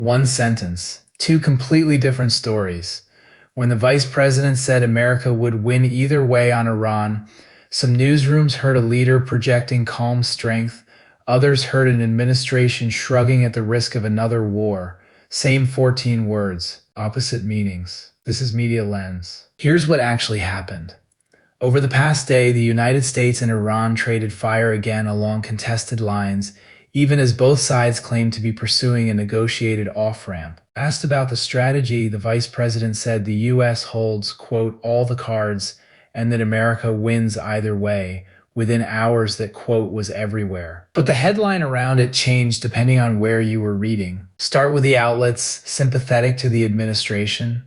One sentence, two completely different stories. When the vice president said America would win either way on Iran, some newsrooms heard a leader projecting calm strength, others heard an administration shrugging at the risk of another war. Same 14 words, opposite meanings. This is Media Lens. Here's what actually happened. Over the past day, the United States and Iran traded fire again along contested lines, even as both sides claimed to be pursuing a negotiated off-ramp. Asked about the strategy, the vice president said the U.S. holds, quote, all the cards, and that America wins either way, within hours that quote was everywhere. But the headline around it changed depending on where you were reading. Start with the outlets sympathetic to the administration.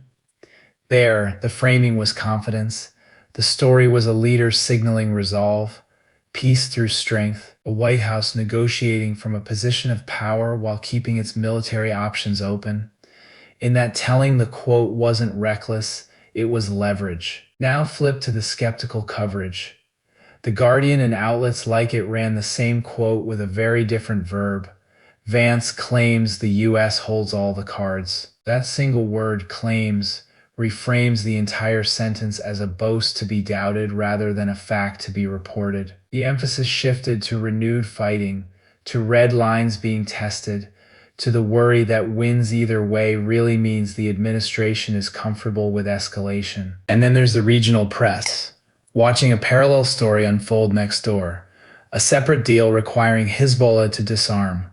There, the framing was confidence. The story was a leader signaling resolve, peace through strength, a White House negotiating from a position of power while keeping its military options open. In that telling, the quote wasn't reckless, it was leverage. Now flip to the skeptical coverage. The Guardian and outlets like it ran the same quote with a very different verb. Vance claims the U.S. holds all the cards. That single word, claims, reframes the entire sentence as a boast to be doubted rather than a fact to be reported. The emphasis shifted to renewed fighting, to red lines being tested, to the worry that wins either way really means the administration is comfortable with escalation. And then there's the regional press, watching a parallel story unfold next door, a separate deal requiring Hezbollah to disarm,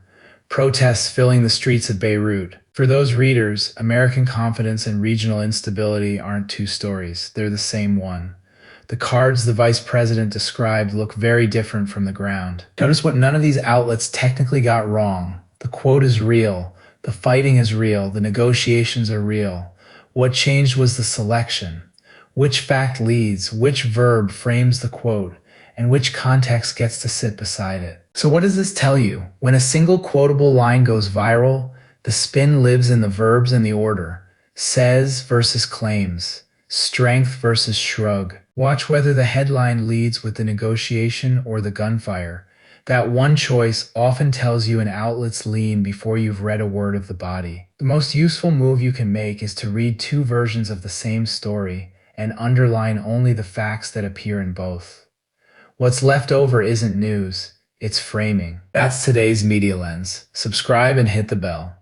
protests filling the streets of Beirut. For those readers, American confidence and regional instability aren't two stories, they're the same one. The cards the vice president described look very different from the ground. Notice what none of these outlets technically got wrong. The quote is real, the fighting is real, the negotiations are real. What changed was the selection. Which fact leads, which verb frames the quote, and which context gets to sit beside it. So what does this tell you? When a single quotable line goes viral, the spin lives in the verbs and the order. Says versus claims. Strength versus shrug. Watch whether the headline leads with the negotiation or the gunfire. That one choice often tells you an outlet's lean before you've read a word of the body. The most useful move you can make is to read two versions of the same story and underline only the facts that appear in both. What's left over isn't news, it's framing. That's today's Media Lens. Subscribe and hit the bell.